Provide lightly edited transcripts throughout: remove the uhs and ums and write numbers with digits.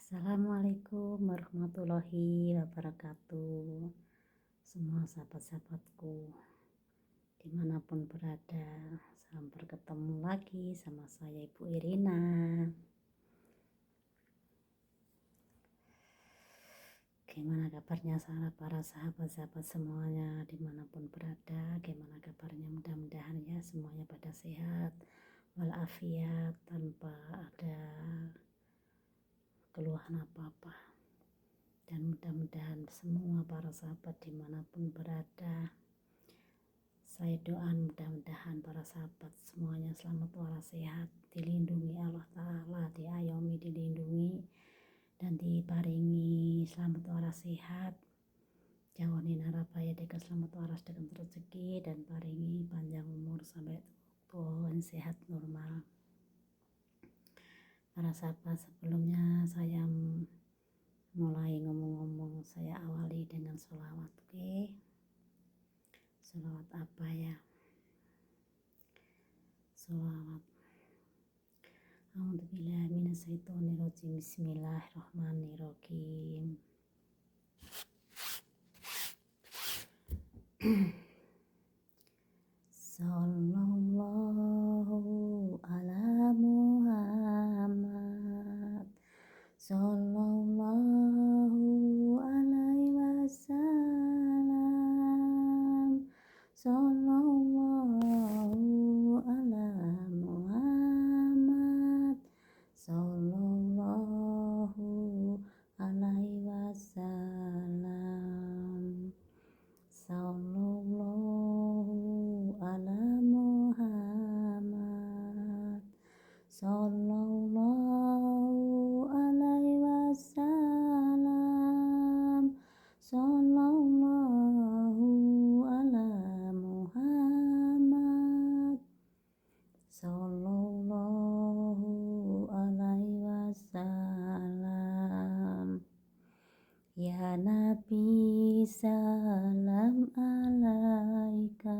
Assalamualaikum warahmatullahi wabarakatuh. Semua sahabat-sahabatku dimanapun berada, salam bertemu lagi sama saya Ibu Irina. Gimana kabarnya para sahabat-sahabat semuanya dimanapun berada? Gimana kabarnya? Mudah-mudahan ya semuanya pada sehat walafiat tanpa ada keluhan apa-apa. Dan mudah-mudahan semua para sahabat dimanapun berada, saya doa mudah-mudahan para sahabat semuanya selamat waras sehat, dilindungi Allah Ta'ala, diayomi, dilindungi dan diparingi selamat waras sehat, jauhi narapaya dekat selamat waras dengan rezeki, dan paringi panjang umur sampai pohon sehat normal. Para sahabat, sebelumnya saya mulai ngomong-ngomong, saya awali dengan sholawat. Oke, sholawat apa ya? Sholawat A'udzubillahi minasyaitonirrajim. Bismillahirrahmanirrahim. Sallallahu ala Muhammad, sallallahu alaihi wasallam, sallallahu ala Muhammad, sallallahu alaihi wasallam, sallallahu ala Muhammad, sallallahu alaihi wasallam, sallallahu ala Muhammad, sallallahu alaihi wasallam. Ya Nabi salam alaika,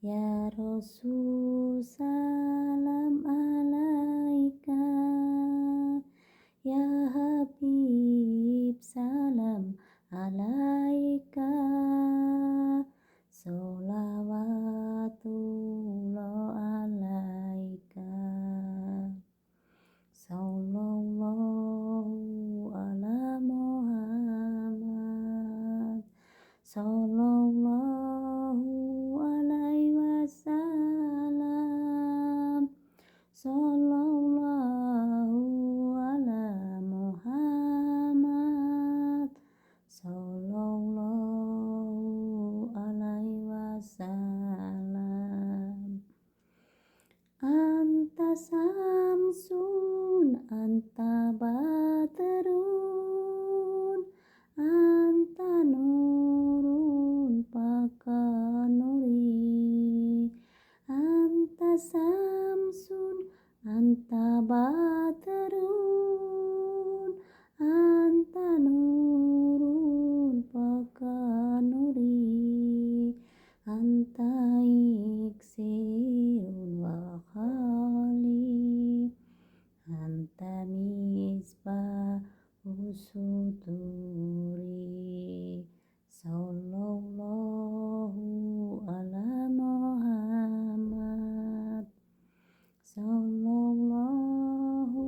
ya Rasul salam alaika, ya Habib salam alaika, sholawatullah alaika, sallallahu ala Muhammad, sallallahu alaihi wasallam, sallallahu ala Muhammad, sallallahu alaihi wasallam. Anta samsun, anta badrun, anta nurun pakanuri. Anta samsun, anta badrun, anta nurun pakanuri. Anta iksirun wa khali, anta misbahu suduri. Sallallahu ala Muhammad, sallallahu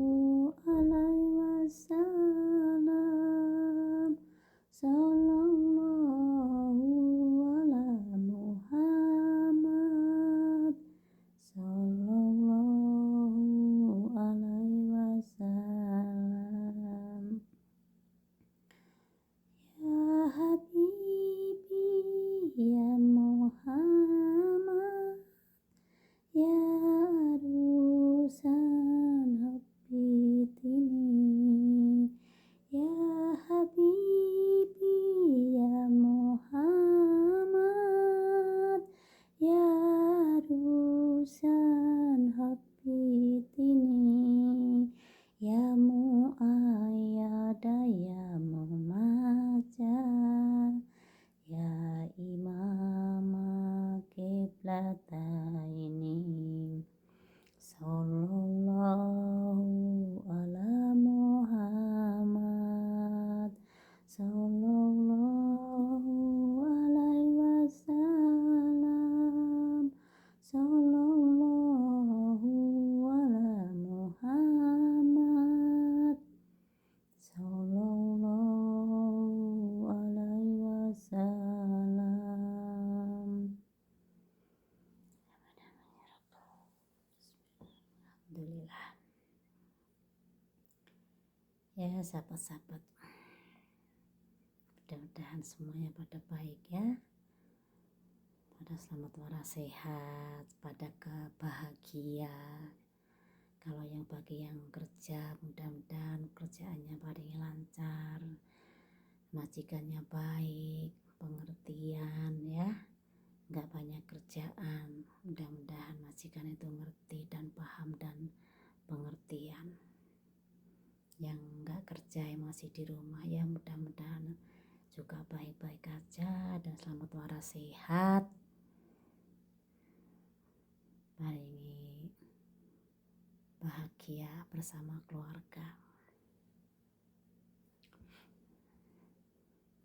Alhamdulillah. Ya sahabat-sahabat, mudah-mudahan semuanya pada baik ya, pada selamat waras sehat, pada kebahagia. Kalau yang bagi yang kerja, mudah-mudahan kerjaannya paling lancar, majikannya baik, pengertian ya, nggak banyak kerjaan. Mudah-mudahan majikan itu ngerti dan paham dan pengertian. Yang nggak kerja yang masih di rumah ya, mudah-mudahan juga baik-baik aja dan selamat waras sehat, paling bahagia bersama keluarga.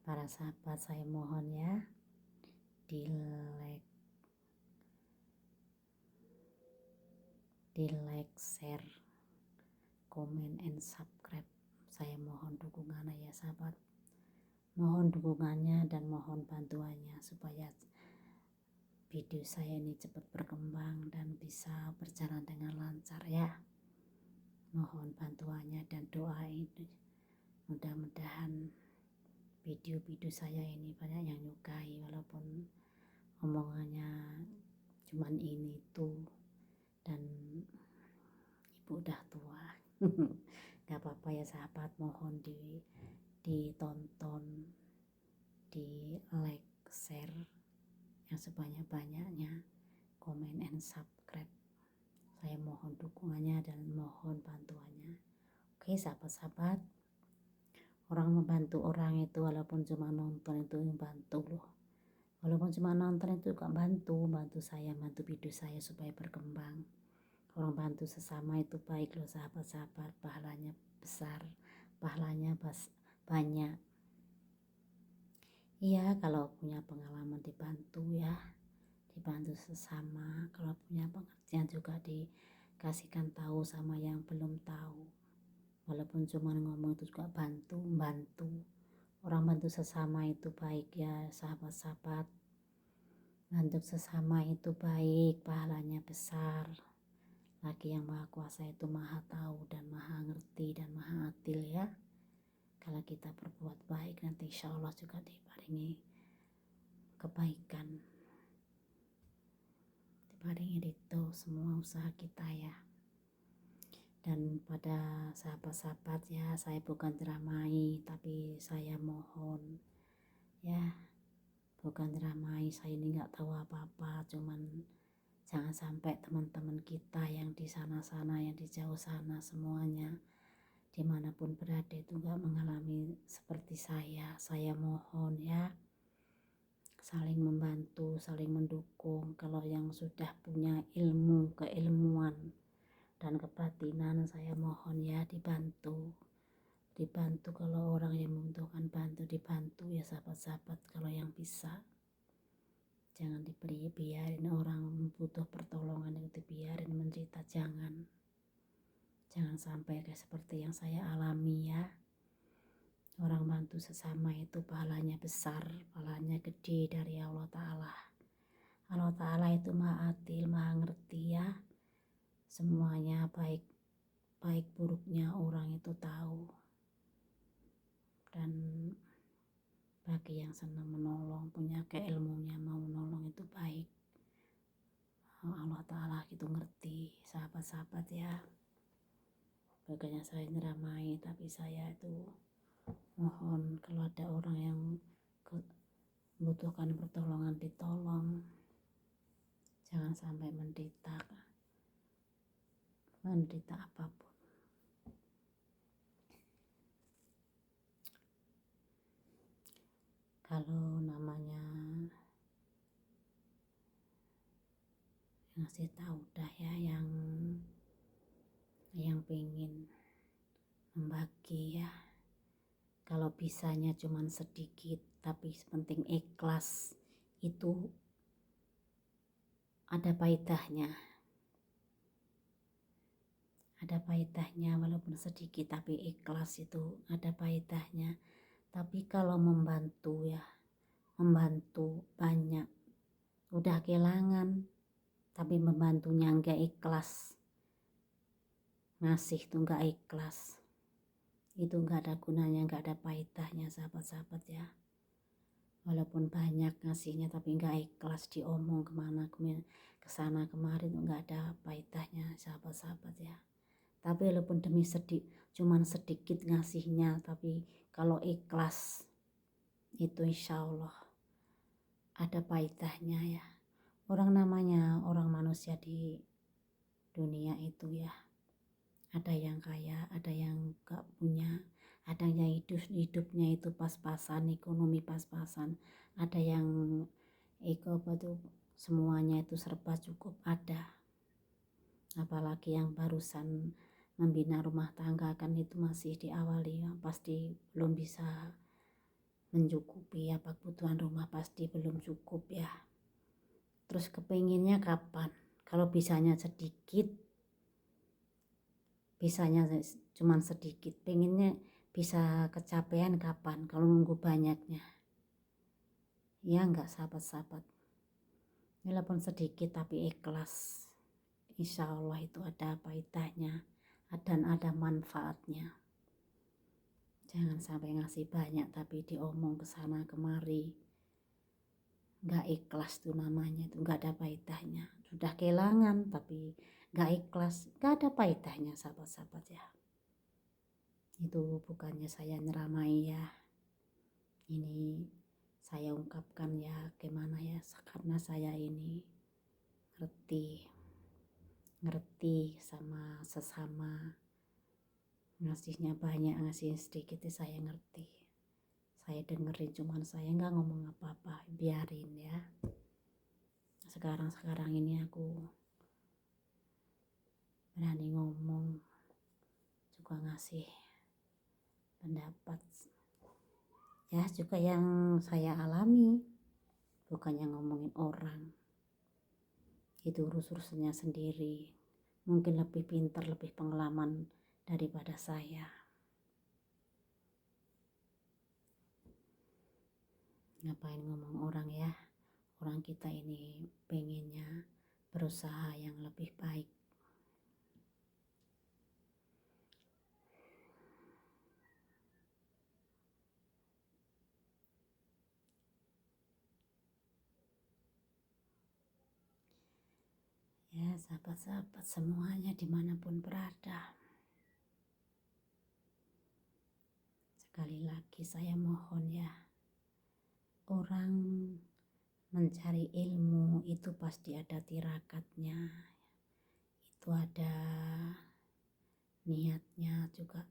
Para sahabat, saya mohon ya, di like, share, komen, and subscribe. Saya mohon dukungannya ya sahabat, mohon dukungannya dan mohon bantuannya supaya video saya ini cepat berkembang dan bisa berjalan dengan lancar ya. Mohon bantuannya dan doa ini, mudah-mudahan video-video saya ini banyak yang nyukai, walaupun omongannya cuman ini tuh, dan ibu udah tua. Gak apa-apa ya sahabat, mohon ditonton, di like, share yang sebanyak-banyaknya, komen and subscribe. Saya mohon dukungannya dan mohon bantuannya. Oke sahabat-sahabat, orang membantu orang itu walaupun cuma nonton itu membantu loh. Walaupun cuma nonton itu juga bantu saya, bantu video saya supaya berkembang. Orang bantu sesama itu baik loh sahabat-sahabat, pahalanya besar, pahalanya banyak. Iya, kalau punya pengalaman dibantu ya, dibantu sesama. Kalau punya pengertian juga dikasihkan tahu sama yang belum tahu. Walaupun cuma ngomong itu juga bantu. Orang bantu sesama itu baik ya sahabat-sahabat. Bantu sesama itu baik, pahalanya besar. Lagi yang maha kuasa itu maha tahu dan maha ngerti dan maha adil ya. Kalau kita berbuat baik, nanti insya Allah juga diparingi kebaikan, diparingi itu semua usaha kita ya. Dan pada sahabat-sahabat ya, saya bukan ceramai, tapi saya mohon ya, bukan ceramai, saya ini nggak tahu apa-apa, cuman jangan sampai teman-teman kita yang di sana-sana, yang di jauh sana semuanya, dimanapun berada itu nggak mengalami seperti saya. Saya mohon ya, saling membantu, saling mendukung. Kalau yang sudah punya ilmu, keilmuan dan kebatinan, saya mohon ya dibantu kalau orang yang membutuhkan dibantu ya sahabat-sahabat. Kalau yang bisa, jangan biarin orang butuh pertolongan itu biarin menderita, jangan sampai kayak seperti yang saya alami ya. Orang bantu sesama itu pahalanya besar, pahalanya gede dari Allah Ta'ala. Allah Ta'ala itu maha adil, maha ngerti ya, semuanya baik buruknya orang itu tahu. Dan bagi yang senang menolong, punya keilmunya, mau menolong itu baik. Allah Ta'ala itu ngerti sahabat-sahabat ya. Bukannya saya nyeramai, tapi saya itu mohon kalau ada orang yang membutuhkan pertolongan ditolong. Jangan sampai menderita apapun. Kalau namanya ngasih tahu dah ya, yang pengen membagi ya, kalau bisanya cuman sedikit tapi penting ikhlas, itu ada paidahnya, walaupun sedikit tapi ikhlas itu ada paidahnya. Tapi kalau membantu banyak, udah kehilangan tapi membantunya enggak ikhlas, ngasih tuh nggak ikhlas, itu nggak ada gunanya, nggak ada faedahnya sahabat-sahabat ya. Walaupun banyak ngasihnya tapi nggak ikhlas, diomong kemana kesana kemari tuh nggak ada faedahnya sahabat-sahabat ya. Tapi walaupun cuman sedikit ngasihnya, tapi kalau ikhlas itu insya Allah ada faedahnya ya. Orang manusia di dunia itu ya, ada yang kaya, ada yang gak punya, ada yang hidupnya itu pas-pasan, ekonomi pas-pasan, ada yang semuanya itu serba cukup ada. Apalagi yang barusan membina rumah tangga kan itu masih diawali ya, pasti belum bisa mencukupi ya, kebutuhan rumah pasti belum cukup ya. Terus kepenginnya kapan? Kalau bisanya cuman sedikit, pengennya bisa kecapean kapan? Kalau nunggu banyaknya ya enggak sahabat-sahabat. Walaupun sedikit tapi ikhlas, insya Allah itu ada faedahnya dan ada manfaatnya. Jangan sampai ngasih banyak tapi diomong kesana kemari, nggak ikhlas tuh namanya, itu nggak ada faedahnya. Sudah kehilangan tapi nggak ikhlas, nggak ada faedahnya sahabat-sahabat ya. Itu bukannya saya nyeramai ya, ini saya ungkapkan ya gimana ya, karena saya ini ngerti sama sesama, ngasihnya banyak ngasih sedikit saya ngerti, saya dengerin, cuman saya nggak ngomong apa-apa, biarin ya. Sekarang ini aku berani ngomong, juga ngasih pendapat ya, juga yang saya alami, bukannya ngomongin orang, itu urus-urusannya sendiri, mungkin lebih pintar, lebih pengalaman daripada saya. Ngapain ngomong orang ya, orang kita ini pengennya berusaha yang lebih baik. Ya sahabat-sahabat semuanya dimanapun berada, sekali lagi saya mohon ya, orang mencari ilmu itu pasti ada tirakatnya, itu ada niatnya juga,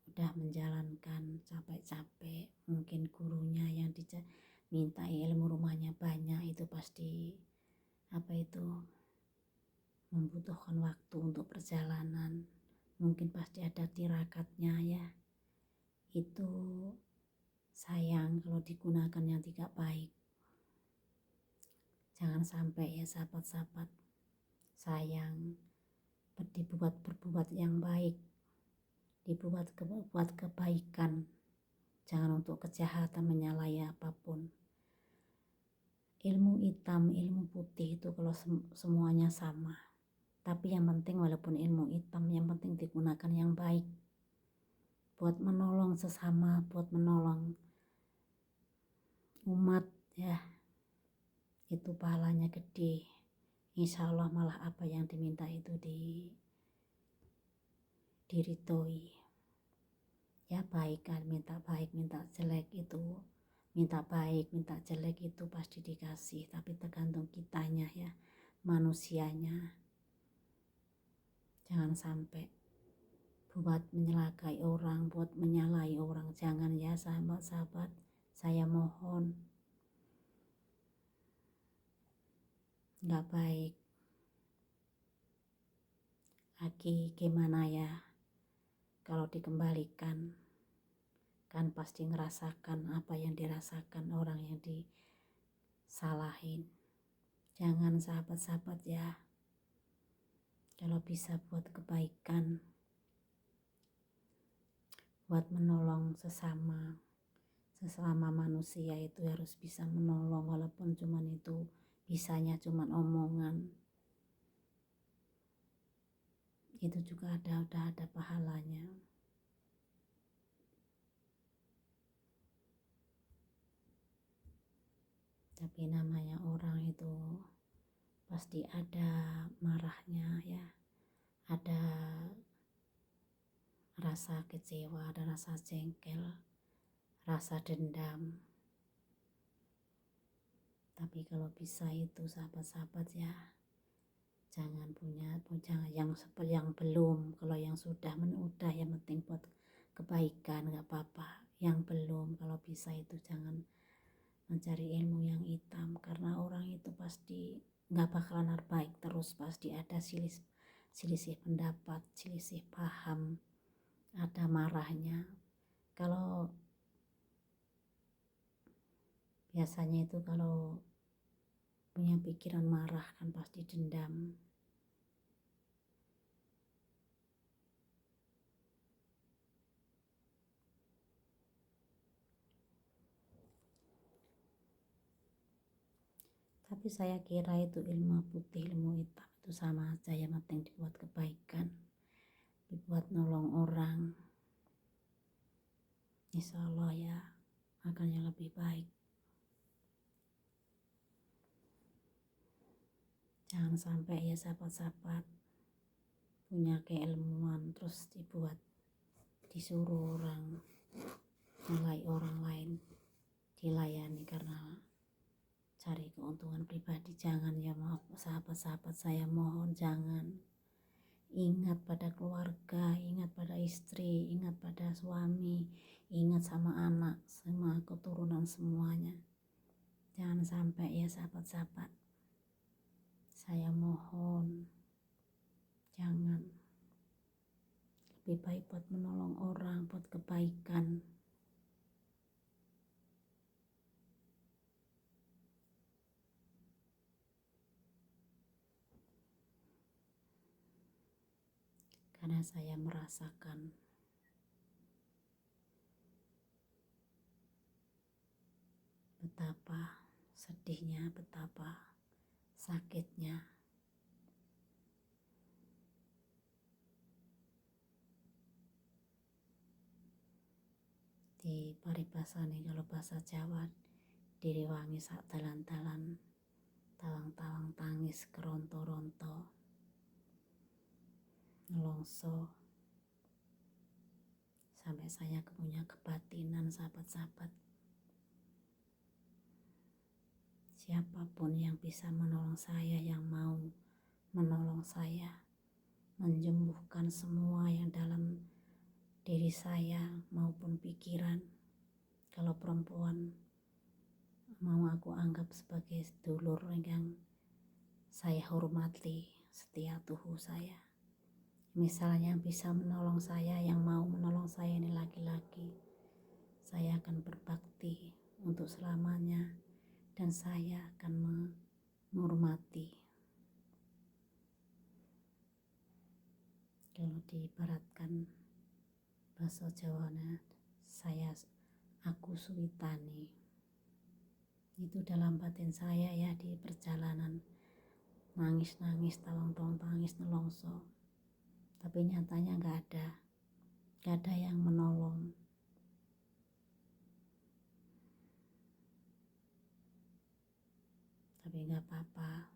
udah menjalankan capek-capek, mungkin gurunya yang minta ilmu rumahnya banyak, itu pasti membutuhkan waktu untuk perjalanan, mungkin pasti ada tirakatnya ya. Itu sayang kalau digunakan yang tidak baik. Jangan sampai ya sahabat-sahabat, sayang berbuat yang baik, buat kebaikan, jangan untuk kejahatan, menyalahi apapun. Ilmu hitam, ilmu putih itu kalau semuanya sama, tapi yang penting walaupun ilmu hitam, yang penting digunakan yang baik, buat menolong sesama, buat menolong umat ya, itu pahalanya gede. Insya Allah malah apa yang diminta itu diridhoi ya. Baik kan, minta baik minta jelek itu, minta baik minta jelek itu pasti dikasih, tapi tergantung kitanya ya, manusianya. Jangan sampai buat menyalakai orang, buat menyalahi orang, jangan ya sahabat-sahabat, saya mohon, nggak baik. Lagi gimana ya, kalau dikembalikan kan pasti ngerasakan apa yang dirasakan orang yang disalahin. Jangan sahabat-sahabat ya, kalau bisa buat kebaikan, buat menolong sesama manusia, itu harus bisa menolong, walaupun cuman itu bisanya cuman omongan, itu juga udah ada pahalanya. Tapi namanya orang itu pasti ada marahnya ya, ada rasa kecewa, ada rasa jengkel, rasa dendam. Tapi kalau bisa itu sahabat-sahabat ya, jangan jangan yang belum. Kalau yang sudah udah, yang penting buat kebaikan gak apa-apa. Yang belum, kalau bisa itu jangan mencari ilmu yang hitam, karena orang itu pasti gak bakalan baik terus, pasti ada selisih pendapat, selisih paham, ada marahnya. Kalau biasanya itu kalau punya pikiran marah kan pasti dendam. Tapi saya kira itu ilmu putih, ilmu hitam itu sama aja, yang penting dibuat kebaikan, dibuat nolong orang, insya Allah ya akan yang lebih baik. Jangan sampai ya sahabat-sahabat punya keilmuan terus disuruh orang, mulai orang lain dilayani karena cari keuntungan pribadi. Jangan ya, maaf sahabat-sahabat, saya mohon jangan. Ingat pada keluarga, ingat pada istri, ingat pada suami, ingat sama anak, sama keturunan semuanya. Jangan sampai ya sahabat-sahabat, saya mohon jangan. Lebih baik buat menolong orang, buat kebaikan. Karena saya merasakan betapa sedihnya, betapa sakitnya di paribasane, kalau bahasa Jawa, diriwangi sak dalan-dalan, tawang-tawang tangis keronto-ronto, nelongso. Sampai saya punya kebatinan sahabat-sahabat. Siapapun yang bisa menolong saya, yang mau menolong saya, menyembuhkan semua yang dalam diri saya maupun pikiran. Kalau perempuan mau aku anggap sebagai dulur yang saya hormati, setia tuhu saya. Misalnya yang bisa menolong saya, yang mau menolong saya ini laki-laki, saya akan berbakti untuk selamanya dan saya akan menghormati. Kalau diibaratkan bahasa Jawana, aku suwitani. Itu dalam batin saya ya, di perjalanan nangis-nangis, tawang-tawang tangis, nelongso. Tapi nyatanya gak ada yang menolong. Tapi gak apa-apa,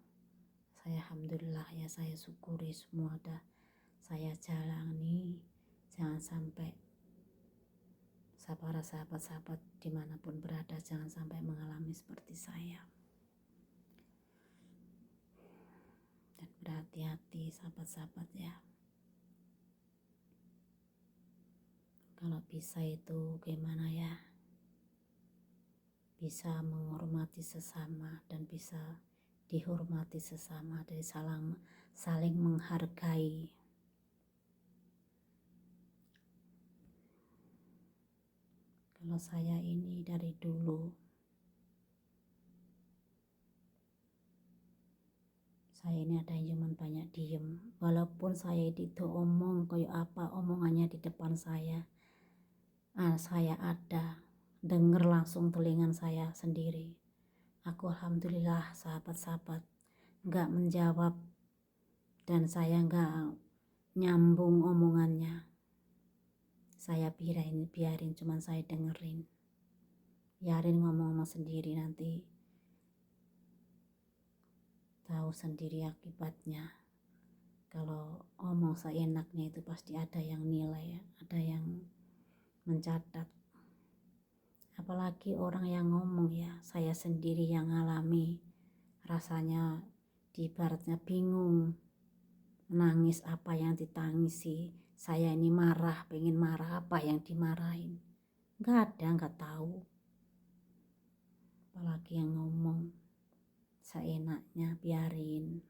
saya alhamdulillah ya, saya syukuri semua ada saya jalani. Jangan sampai para sahabat-sahabat dimanapun berada, jangan sampai mengalami seperti saya. Dan berhati-hati sahabat-sahabat ya. Kalau bisa itu gimana ya, bisa menghormati sesama dan bisa dihormati sesama, dari saling menghargai. Kalau saya ini dari dulu, saya ini ada yang cuman banyak diem. Walaupun saya itu omong kayak apa omongannya di depan saya ada denger langsung telingan saya sendiri. Aku alhamdulillah sahabat-sahabat gak menjawab, dan saya gak nyambung omongannya. Saya biarin cuman saya dengerin. Biarin ngomong sendiri, nanti tahu sendiri akibatnya. Kalau ngomong seenaknya itu pasti ada yang nilai, ada yang mencatat. Apalagi orang yang ngomong ya, saya sendiri yang ngalami. Rasanya di ibaratnya bingung, menangis apa yang ditangisi. Saya ini marah, pengen marah apa yang dimarahin. Gak tahu. Apalagi yang ngomong seenaknya, biarin.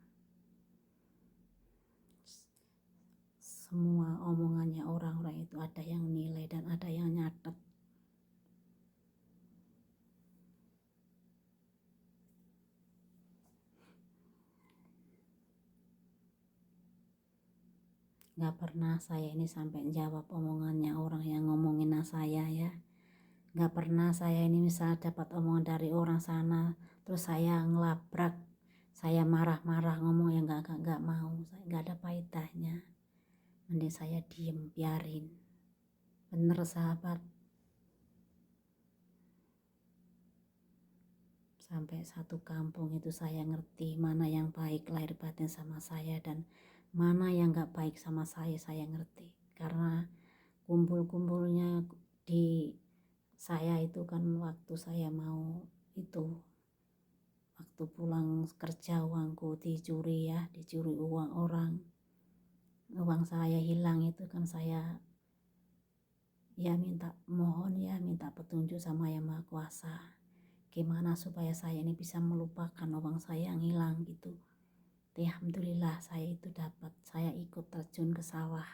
Semua omongannya orang-orang itu ada yang nilai dan ada yang nyatet. Gak pernah saya ini sampai jawab omongannya orang yang ngomongin saya ya. Gak pernah saya ini misal dapat omongan dari orang sana, terus saya ngelabrak, saya marah-marah ngomong yang gak mau. Saya gak ada faedahnya. Mending saya diem, biarin. Bener sahabat. Sampai satu kampung itu saya ngerti mana yang baik lahir batin sama saya dan mana yang gak baik sama saya ngerti. Karena kumpul-kumpulnya di saya itu kan waktu saya mau itu, waktu pulang kerja uangku dicuri uang orang. Uang saya hilang itu kan saya ya minta petunjuk sama Yang Maha Kuasa. Gimana supaya saya ini bisa melupakan uang saya yang hilang gitu. Alhamdulillah saya itu dapat, saya ikut terjun ke sawah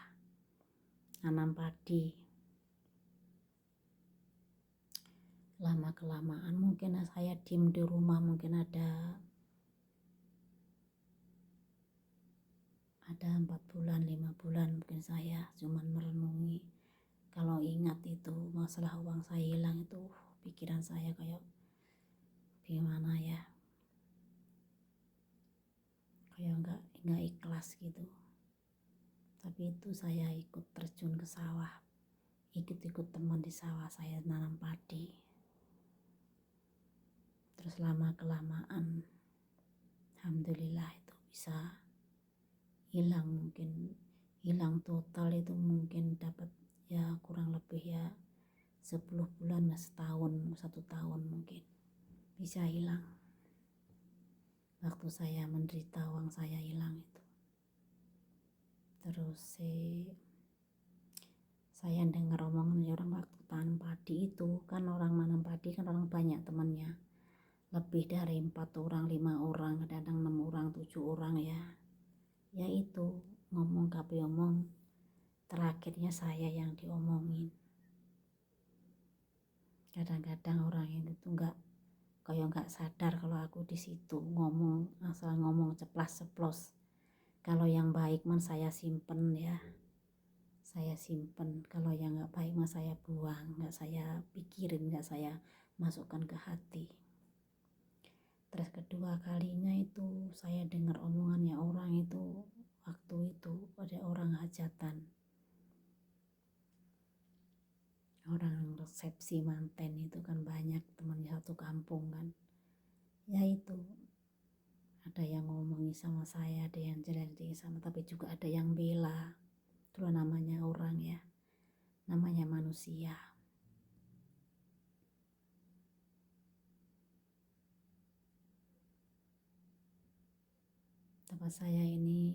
nanam padi. Lama kelamaan mungkin saya diem di rumah, mungkin ada 4 bulan 5 bulan mungkin saya cuman merenungi. Kalau ingat itu masalah uang saya hilang itu pikiran saya kayak gimana ya, kayak nggak ikhlas gitu. Tapi itu saya ikut terjun ke sawah, ikut teman di sawah, saya nanam padi. Terus lama kelamaan alhamdulillah itu bisa hilang, mungkin hilang total itu mungkin dapat ya kurang lebih ya 10 bulan, setahun, 1 tahun mungkin bisa hilang. Waktu saya menderita uang saya hilang itu. Terus saya dengar omongan orang waktu tanam padi itu kan, orang menanam padi kan orang banyak temannya, lebih dari 4 orang 5 orang, kadang 6 orang 7 orang ya. Ya itu ngomong tapi omong, terakhirnya saya yang diomongin. Kadang-kadang orang itu nggak sadar kalau aku di situ ngomong, asal ngomong ceplas-ceplos. Kalau yang baik man saya simpen ya, saya simpen. Kalau yang nggak baik mah saya buang, nggak saya pikirin, nggak saya masukkan ke hati. Terus kedua kalinya itu saya dengar omongannya orang itu, waktu itu ada orang hajatan, orang resepsi manten itu kan banyak teman satu kampung kan. Ya itu ada yang ngomongin sama saya, ada yang jelek-jelekin sama, tapi juga ada yang bela. Itulah namanya orang ya, namanya manusia. Tempat saya ini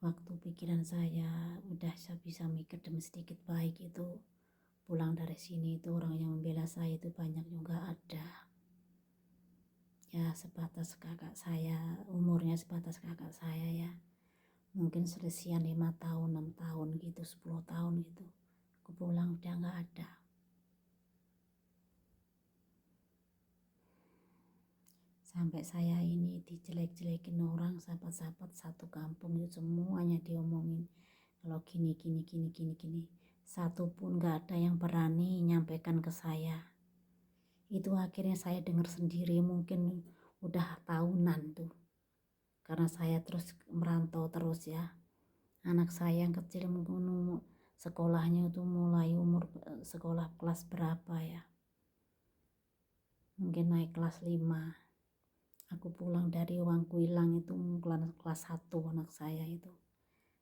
waktu pikiran saya udah bisa mikir demi sedikit baik itu, pulang dari sini itu orang yang membela saya itu banyak juga ada. Ya sebatas kakak saya, umurnya sebatas kakak saya ya. Mungkin selesian 5 tahun, 6 tahun gitu, 10 tahun gitu. Aku pulang udah gak ada. Sampai saya ini dijelek-jelekin orang, sahabat-sahabat satu kampung itu semuanya diomongin. Kalau gini. Satu pun gak ada yang berani nyampaikan ke saya. Itu akhirnya saya dengar sendiri, mungkin udah tahunan tuh. Karena saya terus merantau terus ya. anak saya yang kecil mungkin sekolahnya itu mulai umur sekolah kelas berapa ya, mungkin naik kelas 5. Aku pulang dari Wangkuilang itu kelas 1 anak saya itu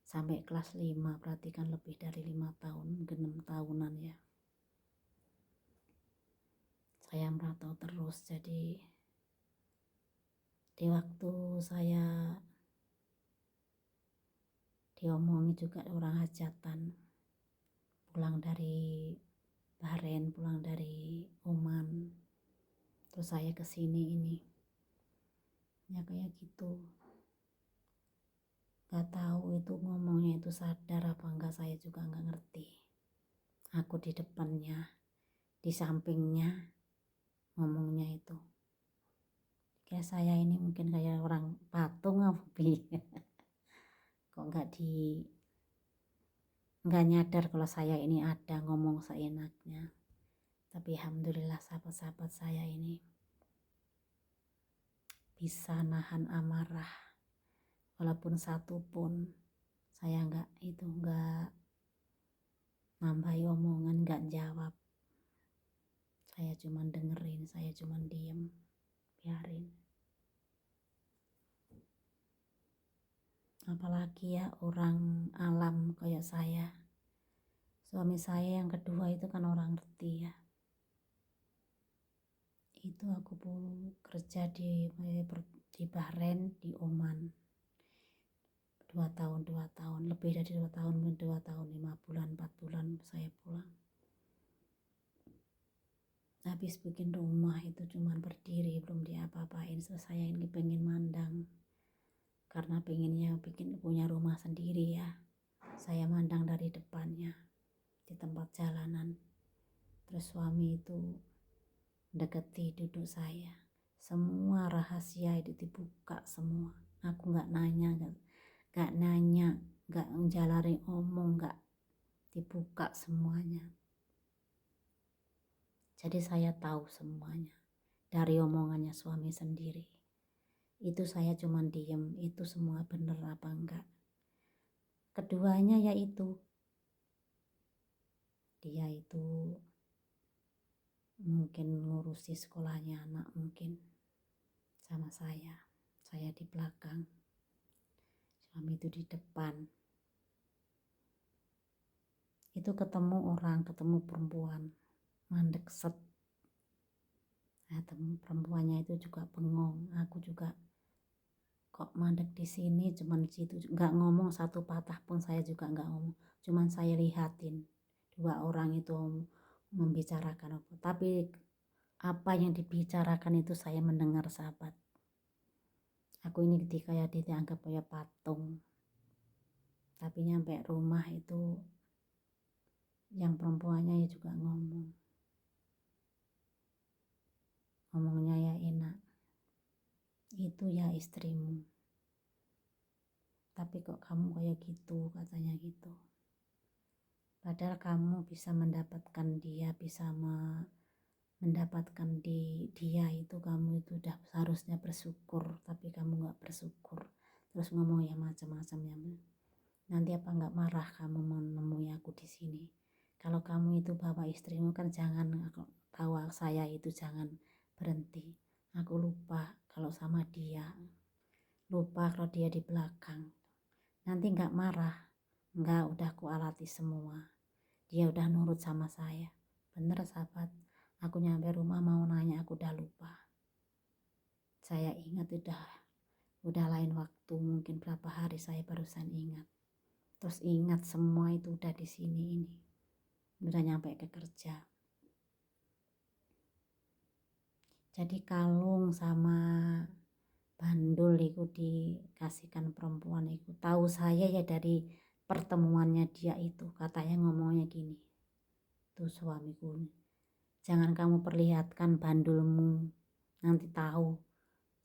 sampai kelas 5, berarti kan lebih dari 5 tahun, mungkin 6 tahunan ya. Saya merantau terus, jadi di waktu saya diomongi juga orang hajatan, pulang dari Bahrain, pulang dari Oman, terus saya kesini ini ya kayak gitu. Gak tahu itu ngomongnya itu sadar apa enggak, saya juga gak ngerti. Aku di depannya, di sampingnya ngomongnya itu kayak saya ini mungkin kayak orang patung apa kok nggak nyadar kalau saya ini ada ngomong seenaknya. Tapi alhamdulillah sahabat-sahabat saya ini bisa nahan amarah, walaupun satu pun saya nggak nambahi omongan, nggak jawab. Saya cuma dengerin, saya cuma diem, biarin. Apalagi ya orang alam kayak saya. Suami saya yang kedua itu kan orang ngerti ya. Itu aku kerja di Bahrain, di Oman 2 tahun, lebih dari 2 tahun, 5 bulan, 4 bulan saya pulang. Habis bikin rumah itu cuma berdiri, belum diapa-apain. So saya ini pengen mandang, karena pengennya punya rumah sendiri ya. Saya mandang dari depannya di tempat jalanan, terus suami itu deketi duduk saya, semua rahasia itu dibuka semua. Aku nggak nanya, nggak menjalari omong, nggak dibuka semuanya. Jadi saya tahu semuanya dari omongannya suami sendiri. Itu saya cuma diem, itu semua bener apa enggak. Keduanya yaitu dia itu mungkin ngurusi sekolahnya anak, mungkin sama saya di belakang, suami itu di depan. Itu ketemu perempuan mandek set. Nah, perempuannya itu juga bengong. Aku juga kok mandek di sini, cuman situ nggak ngomong satu patah pun, saya juga nggak ngomong, cuman saya lihatin 2 orang itu membicarakan apa. Tapi apa yang dibicarakan itu saya mendengar sahabat. Aku ini ketika ya dianggap kayak patung, tapi nyampe rumah itu yang perempuannya ya juga ngomongnya ya enak, itu ya istrimu, tapi kok kamu kayak gitu, katanya gitu. Padahal kamu bisa mendapatkan dia, bisa mendapatkan dia itu, kamu itu udah seharusnya bersyukur, tapi kamu nggak bersyukur, terus ngomong yang macam-macam ya. Nanti apa nggak marah kamu menemui aku di sini? Kalau kamu itu bawa istrimu kan jangan, aku tahu saya itu jangan berhenti. Aku lupa kalau sama dia, lupa kalau dia di belakang. Nanti nggak marah? Nggak, udah aku alati semua. Dia udah nurut sama saya. Bener sahabat, aku nyampe rumah mau nanya aku udah lupa. Saya ingat udah lain waktu, mungkin berapa hari saya barusan ingat. Terus ingat semua itu udah di sini ini. Udah nyampe ke kerja. Jadi kalung sama bandul itu dikasihkan perempuan itu. Tahu saya ya dari pertemuannya dia itu, katanya ngomongnya gini. Tuh suamiku, jangan kamu perlihatkan bandulmu, nanti tahu.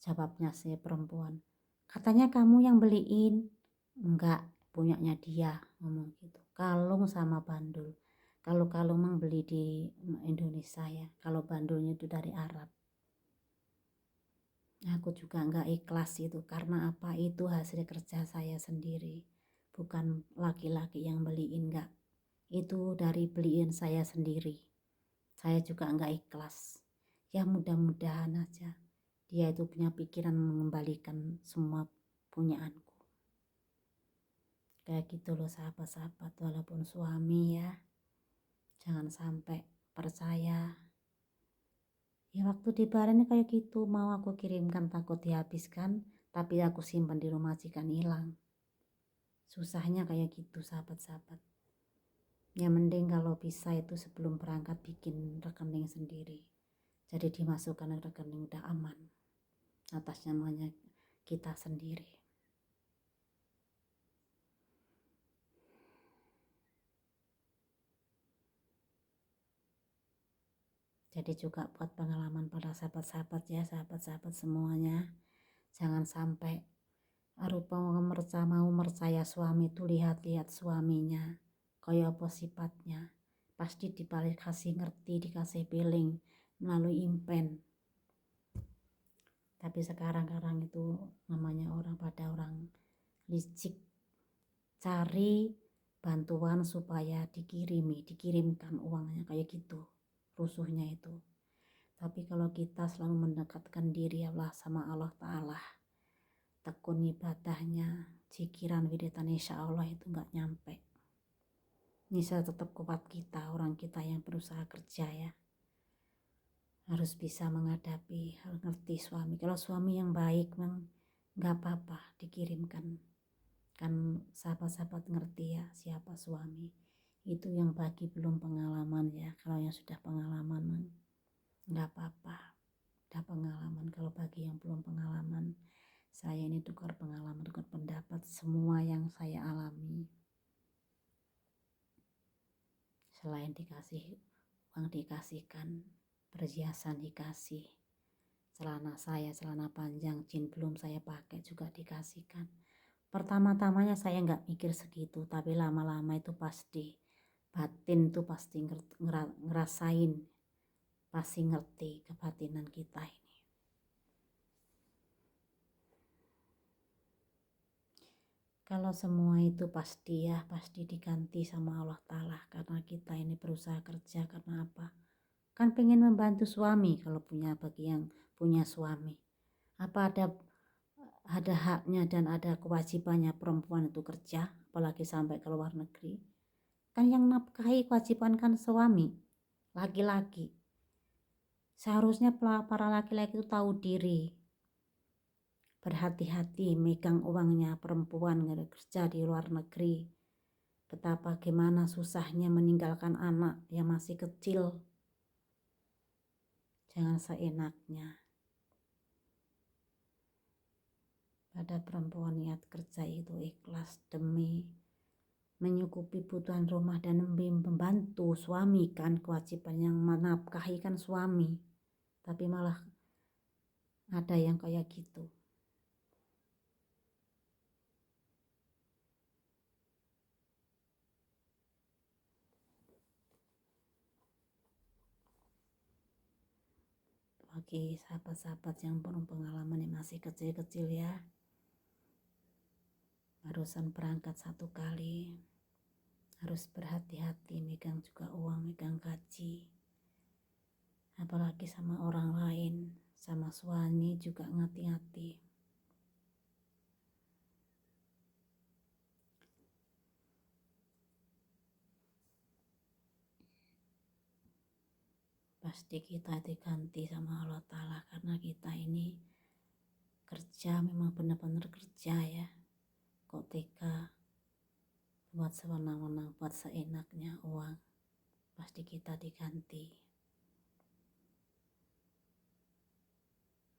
Jawabnya si perempuan, katanya kamu yang beliin. Enggak, punyanya dia, ngomong gitu. Kalung sama bandul. Kalau kalung mang beli di Indonesia ya, kalau bandulnya itu dari Arab. Aku juga enggak ikhlas itu, karena apa, itu hasil kerja saya sendiri, bukan laki-laki yang beliin, enggak. Itu dari beliin saya sendiri. Saya juga enggak ikhlas. Ya mudah-mudahan aja dia itu punya pikiran mengembalikan semua punyaanku. Kayak gitu loh sahabat-sahabat, walaupun suami ya, jangan sampai percaya. Ya waktu di Bahrain kayak gitu, mau aku kirimkan takut dihabiskan, tapi aku simpan di rumah majikan hilang. Susahnya kayak gitu sahabat-sahabat. Ya mending kalau bisa itu sebelum berangkat bikin rekening sendiri. Jadi dimasukkan ke rekening udah aman. Atas namanya kita sendiri. Jadi juga buat pengalaman para sahabat-sahabat ya, sahabat-sahabat semuanya. Jangan sampai rupa mau mercaya suami itu lihat-lihat suaminya. Kayak apa sifatnya. Pasti dikasih ngerti, dikasih feeling melalui impen. Tapi sekarang itu namanya orang pada orang licik, cari bantuan supaya dikirimkan uangnya kayak gitu, rusuhnya itu. Tapi kalau kita selalu mendekatkan diri Allah sama Allah Ta'ala, tekun ibadahnya, zikiran wiridan, insya Allah itu gak nyampe. Bisa tetap kuat kita, orang kita yang berusaha kerja ya, harus bisa menghadapi, harus ngerti suami. Kalau suami yang baik memang gak apa-apa dikirimkan. Kan sahabat-sahabat ngerti ya siapa suami. Itu yang bagi belum pengalaman ya. Kalau yang sudah pengalaman gak apa-apa, udah pengalaman. Kalau bagi yang belum pengalaman, saya ini tukar pengalaman, tukar pendapat semua yang saya alami. Selain dikasih uang dikasihkan, perhiasan dikasih, celana celana panjang jin belum saya pakai juga dikasihkan. Pertama-tamanya saya nggak mikir segitu, tapi lama-lama itu pasti batin tuh pasti ngerasain, pasti ngerti kebatinan kita ini. Kalau semua itu pasti diganti sama Allah Ta'ala, karena kita ini berusaha kerja karena apa? Kan pengen membantu suami. Kalau bagi yang punya suami, apa ada haknya dan ada kewajibannya perempuan itu kerja, apalagi sampai ke luar negeri. Kan yang nafkahi kewajiban kan suami, laki-laki. Seharusnya para laki-laki itu tahu diri, berhati-hati megang uangnya perempuan kerja di luar negeri. Betapa gimana susahnya meninggalkan anak yang masih kecil. Jangan seenaknya. Pada perempuan niat kerja itu ikhlas demi menyukupi kebutuhan rumah dan membantu suami, kan kewajiban yang menafkahi kan suami. Tapi malah ada yang kayak gitu. Bagi sahabat-sahabat yang belum pengalaman yang masih kecil-kecil ya, barusan berangkat 1 kali, harus berhati-hati megang juga uang, megang gaji. Apalagi sama orang lain, sama suami juga hati-hati. Pasti kita diganti sama Allah Ta'ala, karena kita ini kerja, memang benar-benar kerja ya. Kok tega buat sewenang-wenang, buat seenaknya uang. Pasti kita diganti.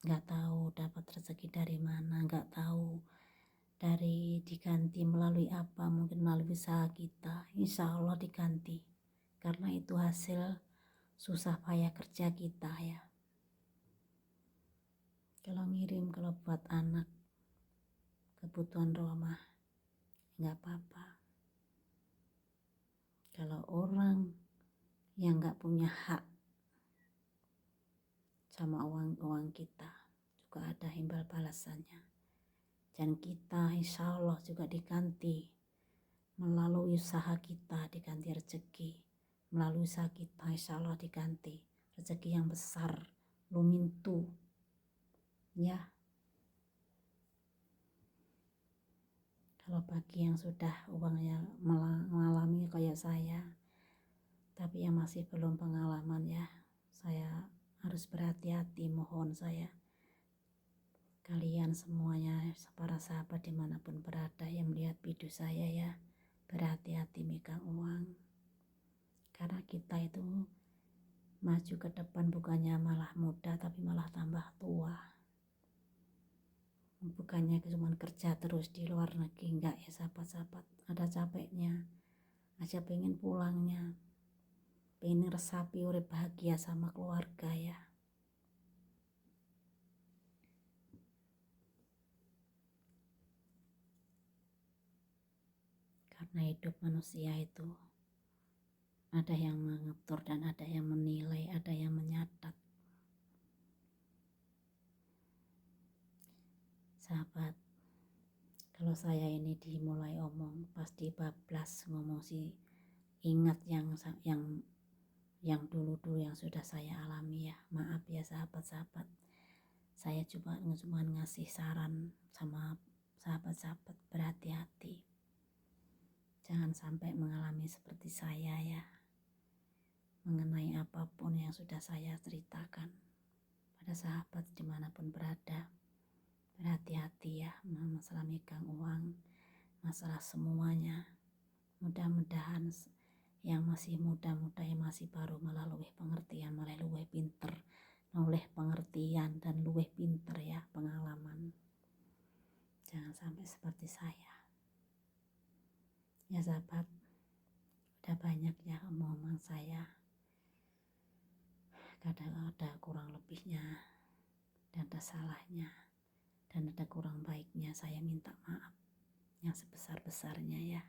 Gak tahu dapat rezeki dari mana, gak tahu dari diganti melalui apa, mungkin melalui usaha kita. Insya Allah diganti, karena itu hasil susah payah kerja kita ya. Kalau ngirim, kalau buat anak kebutuhan rumah nggak apa-apa. Kalau orang yang nggak punya hak sama uang kita, juga ada imbal balasannya. Dan kita insya Allah juga diganti melalui usaha kita diganti rezeki, melalui usaha kita insya Allah diganti rezeki yang besar, lumintu ya. Kalau bagi yang sudah uangnya mengalami kayak saya, tapi yang masih belum pengalaman ya, saya harus berhati-hati. Mohon saya, kalian semuanya, para sahabat dimanapun berada yang melihat video saya ya, berhati-hati megang uang. Karena kita itu maju ke depan bukannya malah muda, tapi malah tambah tua. Bukannya cuma kerja terus di luar negeri, enggak ya sahabat-sahabat, ada capeknya, aja pengen pulangnya, pengen resapi urip bahagia sama keluarga ya. Karena hidup manusia itu ada yang mengatur dan ada yang menilai, ada yang menyatat. Sahabat, kalau saya ini dimulai omong pasti bablas ngomong sih, ingat yang dulu-dulu yang sudah saya alami ya. Maaf ya sahabat-sahabat, saya cuma ngasih saran sama sahabat-sahabat, berhati-hati, jangan sampai mengalami seperti saya ya, mengenai apapun yang sudah saya ceritakan pada sahabat dimanapun berada. Berhati-hati ya, masalah megang uang, masalah semuanya. Mudah-mudahan yang masih muda-muda, yang masih baru malah luwih pengertian, malah luwih pinter, luwih pengertian dan luwih pinter ya, pengalaman. Jangan sampai seperti saya ya sahabat. Udah banyak ya omongan saya, kadang ada kurang lebihnya dan ada salahnya dan ada kurang baiknya. Saya minta maaf yang sebesar-besarnya ya,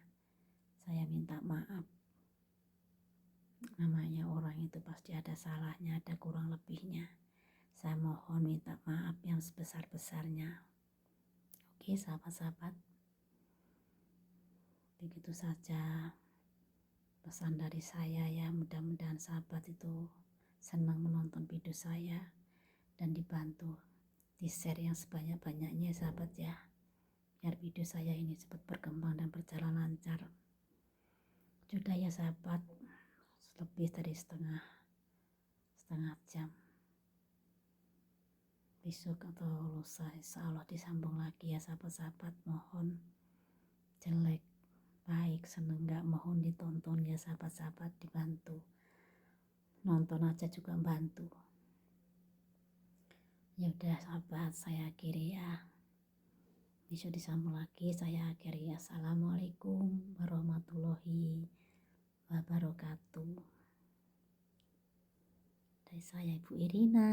saya minta maaf. Namanya orang itu pasti ada salahnya, ada kurang lebihnya. Saya mohon minta maaf yang sebesar-besarnya. Oke sahabat-sahabat, begitu saja pesan dari saya ya. Mudah-mudahan sahabat itu senang menonton video saya dan dibantu di share yang sebanyak-banyaknya sahabat ya, biar video saya ini cepat berkembang dan berjalan lancar. Sudah ya sahabat, lebih dari setengah jam. Besok atau lusa insya Allah disambung lagi ya sahabat-sahabat. Mohon jelek, baik, seneng gak, mohon ditonton ya sahabat-sahabat, dibantu. Nonton aja juga bantu. Ya udah sahabat, saya akhiri ya. Besok disambung lagi, saya akhiri. Assalamualaikum warahmatullahi wabarakatuh. Dari saya Ibu Irina.